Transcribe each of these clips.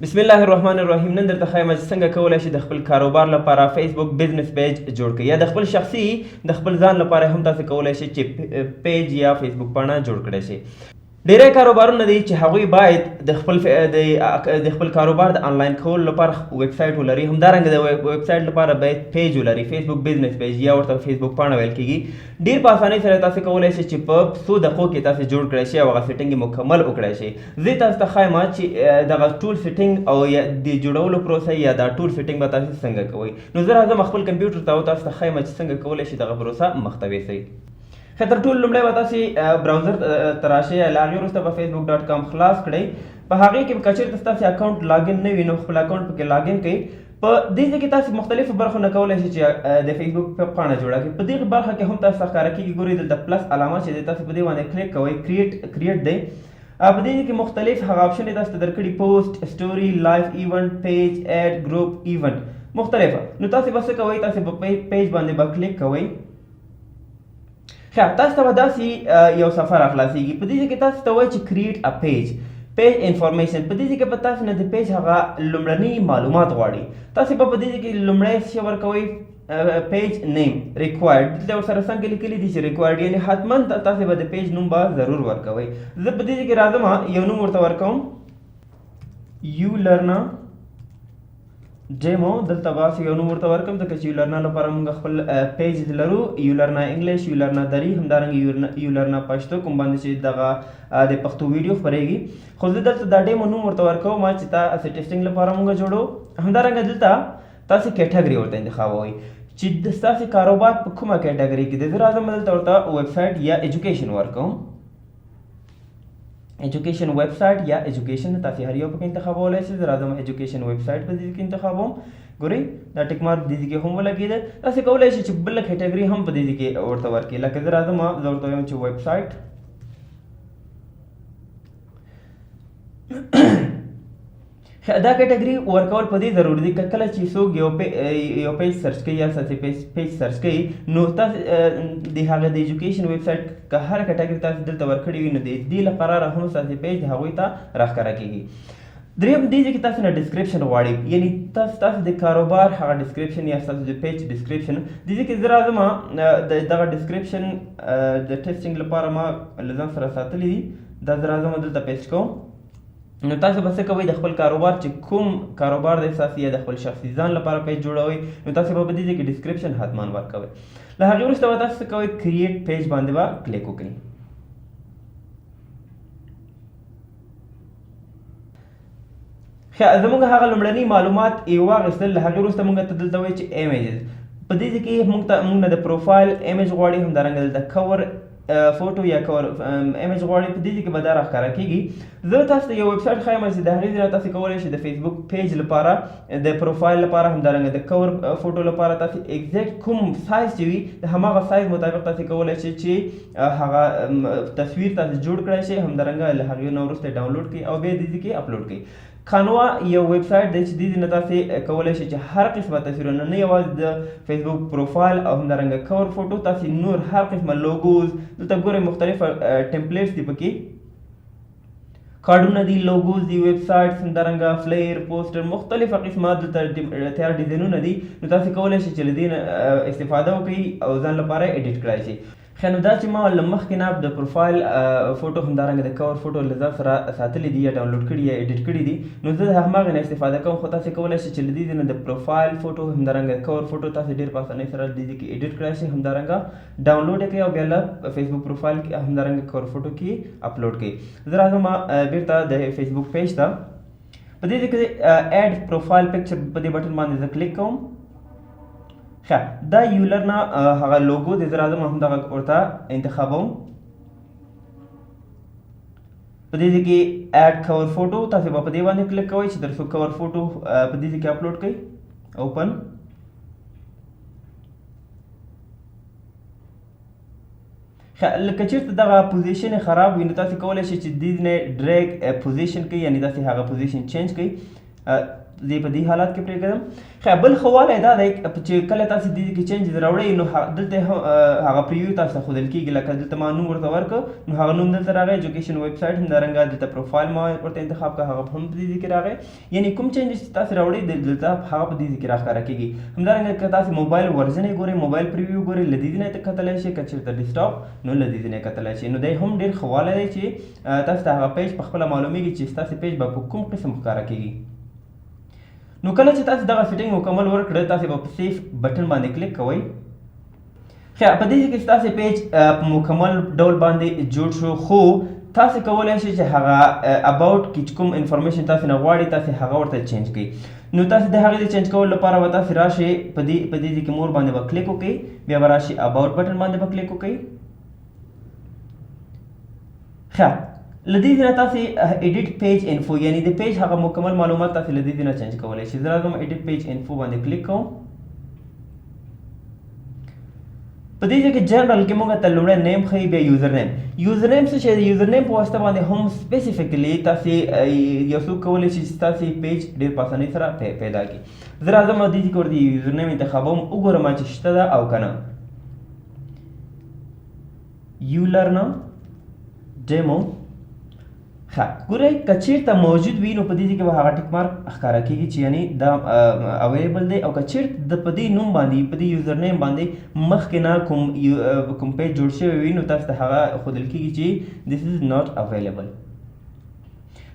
بسم الله الرحمن الرحیم. نن درته ښایم چې څنګه کولی شئ د خپل کاروبار لپاره فیسبوک بزنس پیج جوړ کړئ یا د خپل شخصي د خپل ځان لپاره هم تاسو کولی شئ چې پیج یا فیسبوک پاڼه جوړ کړئ شئ. ډیری کاروبارونه دي چې هغوی باید د خپل کاروبار د آنلاین کولو لپاره ویب سایټ ولري، همدارنګه د ویب سایټ لپاره باید پیج ولري، فیسبوک بزنس پیج یا ورته فیسبوک پاڼه ویل کیږي. ډیر په اسانۍ سره تاسو کولی شئ چې په څو دقیقو کې تاسو جوړ کړئ شئ او هغه سیټینګ مکمل وکړئ شئ. زه تاسو ته ښایم چې دغه ټول سیټینګ او یا د جوړولو پروسه یا دا ټول سیټینګ به تاسو څنګه کوئ. نو زه راځم خپل کمپیوټر ته او تاسو ته ښایم چې څنګه کولی شئ دغه پروسه مخ ته یوسئ. ښه، تر ټولو لومړی به تاسې براوزر ته راشئ، له هغې وروسته به facebook.com خلاص کړئ. په هغې کې که چېرته ستاسې اکاونټ لاګین نه وي نو خپل اکاونټ پکې لاګین کړئ. په دې ځای کې تاسې مختلفو برخو نه کولی شئ چې د فیسبوک پاڼه جوړه کړئ. په دغې برخه کې هم تاسو ته ښکاره کېږي، ګورئ دلته پلس علامه چې دی، تاسو په دې باندې کلیک کوئ، کریټ دی. په دې کې مختلف هغه آپشن یې تاسو ته درکړي، پوسټ، سټوري، لایف ایونټ، پیج، ایډ، ګروپ، ایونټ، مختلفه. نو تاسو به څه کوئ، تاسو په پیج باندې به کلیک کوئ. ښه، تاسو ته به داسې یو صفحه راخلاصېږي. په دې ځای کې تاسو ته وایي چې کریټ ا پیج انفارمیشن. په دې ځای کې به تاسو نه د پیج هغه لومړني معلومات غواړي. تاسو به په دې ځای کې لومړی څه ورکوئ، پیج نیم ریکوایرډ. دلته ورسره څنګه لیکلي دي چې ریکوایرډ، یعنې حتما تاسو به د پیج نوم به ضرور ورکوئ. زه په دې ځای کې راځم، یو نوم ورته ورکوم، یو لرنا ډیمو. دلته به یو نوم ورته ورکوم ځکه چې یو لرنا لپاره موږ خپل پیج لرو، یو لرنا انګلیش، یو لرنا دري، همدارنګه یو لرنا پښتو، کوم باندې چې دغه د پښتو ویډیو خپرېږي. خو زه دلته دا ډیمو نوم ورته ورکوم چې تاسو ټیسټینګ لپاره موږ جوړو. همدارنګه دلته تاسو کیټګري ورته انتخابوئ چې ستاسو کاروبار په کومه کیټګري کې دی. زه راځم دلته ورته ویب سایټ یا ایجوکیشن ورکوم، ایجوکیشن ویب سایټ یا ایجوکیشن، تاسو هر یو پکې انتخابولی شئ. زه راځم ایجوکیشن ویب سایټ په دې کې انتخابوم. ګورئ دا ټیک مارک دې کې هم ولګېده. تاسو کولی شئ چې بله کیټګري هم په دې کې ورته ورکړئ. لکه زه راځم، زه ورته وایم چې ویب سایټ. دا کیټګري ورکول په دې ضروري دي که کله چې څوک یو پیج سرچ کوي یا ستاسې پیج سرچ کوي نو تاسو د هغه د ایجوکیشن ویب سایټ که هر کیټګري تاسو دلته ورکړې وي نو د دې لپاره هم ستاسې پیج د هغوی ته راښکاره کېږي. دریم دې ځای کې تاسو نه ډسکرپشن غواړئ، یعنې تاسو د کاروبار هغه ډسکرپشن یا ستاسو د پیج ډسکرپشن. دې ځای کې زه راځم، دغه ډسکرپشن د ټیسټینګ لپاره ما له ځان سره ساتلی دي. دا زه راځم دلته پیسټ کوم. نو تاسو به څه کوئ، د خپل کاروبار چې کوم کاروبار دی ستاسو یا د خپل شخصي ځان لپاره پیج جوړوئ نو تاسو به په دې ځای کې ډسکرپشن حتما ورکوئ. له هغې وروسته به تاسو څه کوئ، کریټ پیج باندې به کلیک وکړئ. ښه، زموږ هغه لومړني معلومات یې واخیستل. له هغې وروسته موږ ته دلته وایي چې ایمیجز. په دې ځای کې موږ نه د پروفایل ایمیج غواړي، همدارنګه دلته کور فوټو یا کور ایمیج غواړي. په دې ځای کې به دا راښکاره کېږي. زه تاسو ته یو ویب سایټ ښایم چې د هغې ځای تاسو کولی شئ د فیسبوک پیج لپاره، د پروفایل لپاره، همدارنګه د کور فوټو لپاره تاسو ایګزیکټ کوم سایز چې وي د هماغه سایز مطابق تاسو کولی شئ چې هغه تصویر تاسو جوړ کړی شئ، همدارنګه له هغې نه وروسته ډاونلوډ کړئ او بیا دې ځای کې اپلوډ کړئ. کانوا یو ویب سایټ دی چې دې نه تاسو کولی شئ چې هر قسمه تصویرونه، نه یوازې د فیسبوک پروفایل او همدارنګه کور فوټو، تاسو نور هر قسمه لوګوز دلته ګورئ، مختلفه ټمپلیټس دي پکې، کارډونه دي، لوګوز دي، ویب سایټس، همدارنګه فلیر، پوسټر، مختلفه قسمه دلته تیار ډیزاینونه دي. نو تاسو کولی شئ چې له دې نه استفاده وکړئ او ځان لپاره ایډیټ کړای شئ. ښه، نو دا چې ما له مخکې نه د پروفایل فوټو همدارنګه د کور فوټو له ځان سره ساتلي دي یا ډاونلوډ کړي یا ایډیټ کړي دي، نو زه د هماغې نه استفاده کوم. خو تاسو کولی شئ چې له دې نه د پروفایل فوټو همدارنګه کور فوټو تاسو ډېر په اسانۍ سره دې کې ایډیټ کړای شئ، همدارنګه ډاونلوډ یې کړئ او بیا له فیسبوک پروفایل کې همدارنګه کور فوټو کې اپلوډ کړئ. زه راځم بېرته د فیسبوک پیج ته. په دې ځای کې ایډ پروفایل پکچر په دې بټن باندې زه کلیک کوم. ښه، دا یو لرنا هغه لوګو دی، زه راځم همدغه ورته انتخابوم. په دې ځای کې ایډ کور فوټو، تاسو به په دې باندې کلیک کوئ چې تر څو کور فوټو په دې ځای کې اپلوډ کړئ. اوپن. ښه، لکه چېرته دغه پوزیشن خراب وي نو تاسو کولی شئ چې دې نه ډریګ پوزیشن کړئ، یعنې تاسو هغه پوزیشن چینج کړئ. زه په دې حالات کې پرېږدم. خیر بل ښه والی دا دی چې کله تاسو دې کې چینجز راوړئ نو دلته هغه پریویو تاسو ته ښودل کېږي. لکه دلته ما نوم ورته ورکړ نو هغه نوم دلته راغی. ایجوکیشن ویب سایټ همدارنګه دلته پروفایل ما ورته انتخاب کړه هغه هم په دې کې راغی. یعنې کوم چینجز چې تاسو راوړئ دلته هغه په دې کې راښکاره کېږي. همدارنګه که تاسو موبایل ورژن یې ګورئ موبایل پریویو ګورئ له دې نه یې کتلی شئ. که چېرته ډیسکټاپ نو له دې نه یې کتلی شئ. نو دی هم ډېر ښه والی دی چې تاسو ته هغه پیج په خپله معلومیږي چې ستاسې پیج به په کوم قسم ښکاره کېږي. نو کله چې تاسو دغه سیټینګ مکمل ورکړه تاسو به په سیف بټن باندې کلیک کوئ. خیر په دې کې ستاسو پیج په مکمل ډول باندې جوړ شو خو تاسو کولی شئ چې هغه اباوټ کې کوم انفارمیشن تاسو نه غواړئ تاسو هغه ورته چینج کړئ. نو تاسو د هغې د چینج کولو لپاره به تاسو راشئ په دې کې مور باندې به کلیک وکړئ. بیا به راشئ اباوټ بټن باندې به کلیک وکړئ. خیر له دې نه تاسو ایډیټ پیج انفو یعنی د پیج هغه مکمل معلومات تاسو له دې نه چینج کولی شئ. زه راځم ایډیټ پیج انفو باندې کلیک کوم. په دې ځای کې جنرال کې موږ ته لومړی نیم ښیي بیا یوزر نیم. یوزر نیم څه شی دی؟ یوزر نیم په واسطه باندې هم سپیسیفیکلی تاسو یو څوک کولی شي چې ستاسې پیج ډېر په اسانۍ سره پیدا کړي. زه راځم او دې کې ورته یوزر نیم انتخابوم وګورم چې شته ده او که نه. یولرنا ډیمو ګورئ که چېرته موجود وي نو په دې کې به هغه ټیک مارک ښکاره کېږي چې یعنې دا اویلیبل دی. او که چېرته د په دې نوم باندې په دې یوزر نیم باندې مخکې نه کوم پیج جوړ شوی وي نو تاسو ته هغه ښودل کېږي چې this is not available.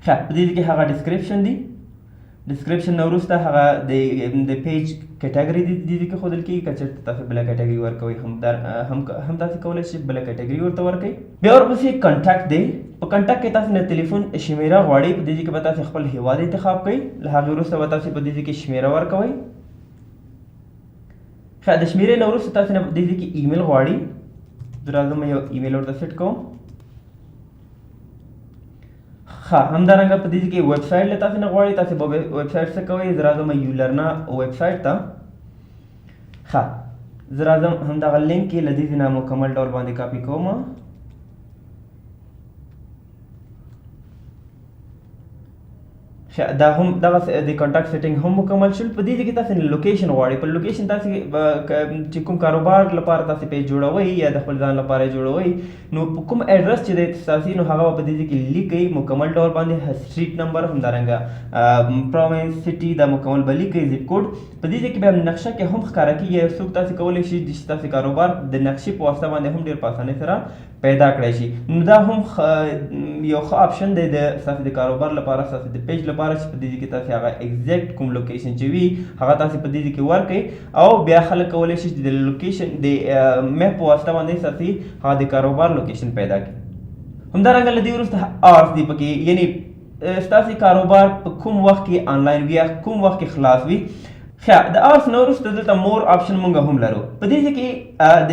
ښه په دې کې هغه ډسکرپشن دی. ډسکرپشن نه وروسته هغه د پیج کټګري دې کې ښودل کېږي. که چېرته تاسو بله کټګري ورکوئ هم تاسو کولی شئ بله کټګري ورته ورکوئ. بیا ورپسې کنټاکټ دی. په کنټاکټ کې تاسو نه تلیفون شمیره غواړئ. په دې کې به تاسو خپل هیواد انتخاب کړئ. له هغې وروسته به تاسو په دې کې شمیره ورکوئ. ښه د شمیرې نه وروسته تاسو نه په دې کې ایمیل غواړئ. زه راځم یو ایمیل ورته سیټ کوم. ښه همدارنګه په دې کې ویب سایټ له تاسو نه غواړئ. تاسو به ویب سایټ څه کوئ؟ زه راځم یولرنا ویب سایټ ته. ښه زه راځم همدغه لینک یې له دې نه مکمل ډول باندې کاپي کوم. دا هم دغه د کنټاکټ سیټینګ هم مکمل شول. په دې کې تاسو لوکیشن غواړئ. په لوکیشن تاسو چې کوم کاروبار لپاره تاسو پیج جوړوئ یا د خپل ځان لپاره جوړوئ نو په کوم ایډرس چې دی تاسو نو هغه په دې کې لیکئ مکمل ډول باندې. سټریټ نمبر همدارنګه پروینس سټي دا مکمل به لیکئ. زیپ کوډ په دې کې بیا نقشه کې هم ښکاره کېږي. څوک تاسو کولی شي چې تاسو کاروبار د نقشې په واسطه باندې هم ډېر په اسانۍ سره پیدا کړی شي. نو دا هم یو ښه آپشن دی د ستاسو د کاروبار لپاره ستاسو د پیج لپاره چې په دې کې تاسو هغه ایگزیکټ کوم لوکیشن چې وي هغه تاسو په دې کې ورکړئ او بیا خلک کولی شي چې د لوکیشن د میپ په واسطه باندې ستاسو هغه د کاروبار لوکیشن پیدا کړي. همدارنګه له دې وروسته آرس دی پکې یعنې ستاسو کاروبار په کوم وخت کې آنلاین وي یا کوم وخت کې خلاص وي. ښه د آرس نه وروسته دلته مور آپشن موږ هم لرو. په دې کې د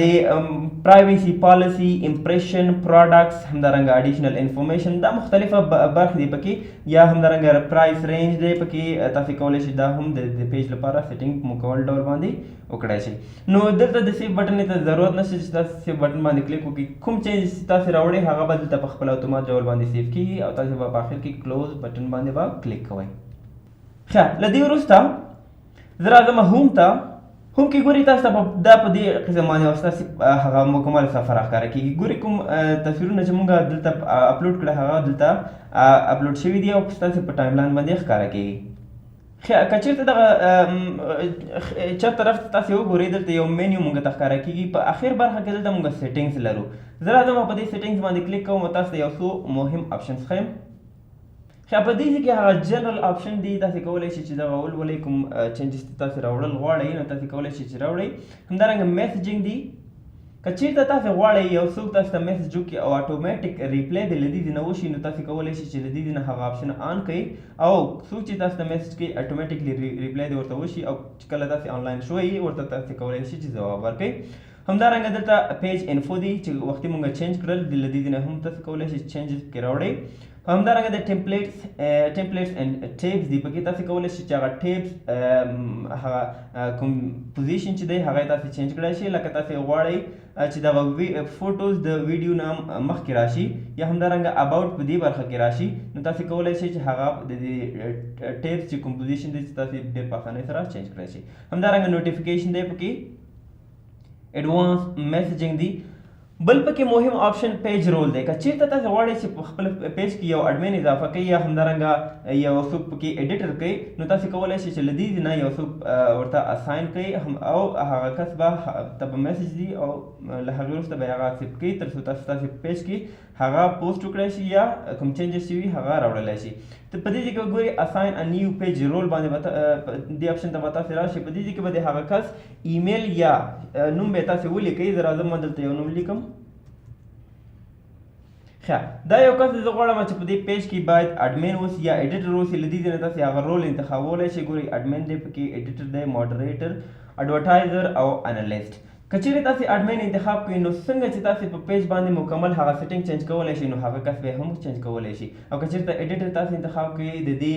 پرایویسي پالیسي امپریشن پروډکټس همدارنګه اډیشنل انفارمیشن دا مختلفه برخې دي پکې یا همدارنګه پرایس رینج دی پکې. تاسو کولی شئ دا هم د پیج لپاره سیټینګ په مکمل ډول باندې وکړای شئ. نو دلته د سیو بټن ته ضرورت نشته چې تاسو سیو بټن باندې کلیک وکړئ. کوم چینجز تاسو راوړئ هغه به دلته په خپل اتومات ډول باندې سیو کېږي او تاسو به په اخر کې کلوز بټن باندې به کلیک کوئ. ښه له دې وروسته زه راځم هوم ته. هوم کې ګورئ تاسو ته دا په دې قسم باندې ستاسو هغه مکمل سفر ښکاره کېږي. ګورئ کوم تصویرونه چې موږ دلته اپلوډ کړه هغه دلته اپلوډ شوي دي او ستاسو په ټایم لاین باندې ښکاره کېږي. که چېرته دغه چپ طرف ته تاسو وګورئ دلته یو مینیو موږ ته ښکاره کېږي. په اخر برخه کې دلته موږ سیټینګز لرو. زه راځم په دې سیټینګز باندې کلیک کوم او تاسو ته یو څو مهم آپشنز ښیم. ښه په دې کې هغه جنرال آپشن دی. تاسو کولی شئ چې دغه ولولئ کوم چینجز تاسو راوړل غواړئ نو تاسو کولی شئ چې راوړئ. همدارنګه میسیجینګ دی. که چېرته تاسو غواړئ یو څوک تاسو ته میسیج وکړي او اټومیټیک ریپلی د له دې نه وشي نو تاسو کولی شئ چې له دې نه هغه آپشن آن کړئ او څوک چې تاسو ته میسیج کوي اټومیټیکلی ریپلی دې ورته وشي او کله تاسو آنلاین شوئ ورته تاسو کولی شئ چې ځواب ورکړئ. همدارنګه دلته پیج انفو دی چې وختي موږ چینج کړل د له دې نه هم تاسو کولی شئ چینجز پکې راوړئ. همدارنګه د ټمپلیټس اینڈ ټیپس دی پکې تاسو کولی شئ چې هغه ټیپس هغه کوم پوزیشن چې دی هغه تاسو چینج کړئ شئ لکه تاسو غواړئ چې دغه فوټوز د ویډیو نام مخکې راشي یا همدارنګه اباوټ په دې برخه کې راشي نو تاسو کولی شئ چې هغه د دې ټیپس چې کوم پوزیشن دی چې تاسو ډېر په اسانۍ سره چینج کړئ شئ. همدارنګه نوټیفیکیشن دی پکې ایډوانس میسیجنګ دی. بل پکې مهم آپشن پیج رول دی. که چېرته تاسو غواړئ چې په خپل پیج کې یو اډمین اضافه کړئ یا همدارنګه یو څوک پکې ایډیټر کړئ نو تاسو کولی شئ چې له دې نه یو څوک ورته اساین کړئ او هغه کس به ته به میسیج دی او له هغې وروسته به یې هغه اکسپټ کړي تر څو تاسو پیج کې هغه پوسټ وکړی شي یا کوم چینجز چې وي هغه راوړلی شي. ته په دې ځای کې وګورئ اساین ا نیو پیج رول باندې به دې آپشن ته به تاسو راشئ. په دې ځای کې به د هغه کس ایمیل یا نوم به تاسو ولیکئ. زه راځم ما دلته یو نوم لیکم. دا یو کس زه غواړم چې په دې پیج کې باید اډمین اوسي یا ایډیټر اوسي. له دې نه تاسو هغه رول انتخابولی شئ. ګورئ اډمین دی پکې، ایډیټر دی، ماډریټر، اډورټایزر او انالیسټ. که چیرې تاسو اډمین انتخاب کړئ نو څنګه چې تاسو په پیج باندې مکمل هغه سیټینګ چینج کولی شئ نو هغه کس به هم چینج کولی شي. او که چیرته ایډیټر تاسو انتخاب کړئ د دې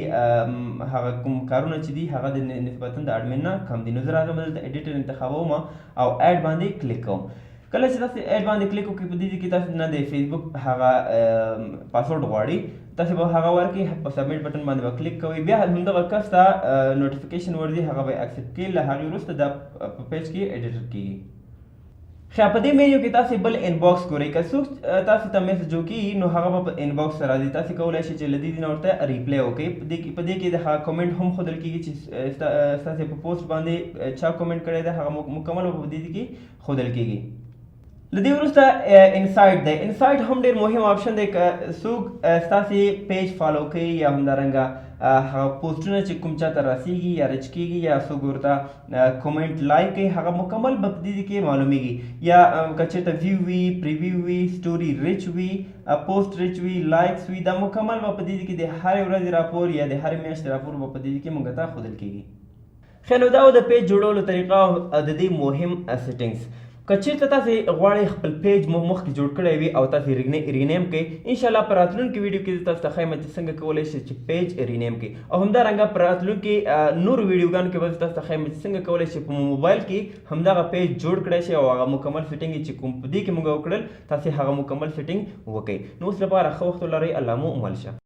هغه کوم کارونه چې دي هغه د نسبتا د اډمین نه کم دي. نو زه راځم دلته ایډیټر انتخابوم او ایډ باندې کلیک کوم. کله چې تاسو ایډ باندې کلیک وکړئ په دې کې تاسو نه د فیسبوک هغه پاسورډ غواړي تاسو به هغه ورکړئ، په سبمیټ بټن باندې به کلیک کوئ. بیا همدغه کس ته نوټیفیکیشن ورځي هغه به اکسپټ کړي. له هغې وروسته دا په پیج کې ایډیټر کېږي. په دې مینیو کې تاسو بل انباکس ګورئ. که څوک تاسو ته میسج وکړي نو هغه به په انباکس ته راځي. تاسو کولی شئ چې له دې نه ورته ریپلی وکړئ. په دې کې د هغه کمنټ هم ښودل کېږي چې ستاسو په پوسټ باندې چا کمنټ کړی دی هغه مکمل په دې کې ښودل کېږي. له دې وروسته انسایټ دی. انسایټ هم ډېر مهم آپشن دی. که څوک ستاسې پیج فالو کوي یا همدارنګه هغه پوسټونه چې کوم چاته رسیږي یا رچ کېږي یا څوک ورته کومنټ لایک کوي هغه مکمل به په دې کې معلومیږي. یا که چېرته ویو وي، پریویو وي، سټوري ریچ وي، پوسټ ریچ وي، لایکس وي، دا مکمل به په دې کې د هرې ورځې راپور یا د هرې میاشتې راپور به په دې کې موږ ته ښودل کېږي. نو دا د پیج جوړولو طریقه او د دې مهم سیټینګس. که چېرته تاسې غواړئ خپل پیج مو مخکې جوړ کړی وي او تاسې رینیم کړئ انشاءالله په راتلونکي ویډیو کې زه تاسو ته ښیم چې څنګه کولی شئ چې پیج رینیم کړئ. او همدارنګه په راتلونکي نورو ویډیوګانو کې به زه تاسو ته ښیم چې څنګه کولی شئ په موبایل کې همدغه پیج جوړ کړی شئ او هغه مکمل سیټینګ چې کوم په دې کې موږ وکړل تاسې هغه مکمل سیټینګ وکړئ. نو اوس لپاره ښه وخت ولرئ. الله مو عمل شه.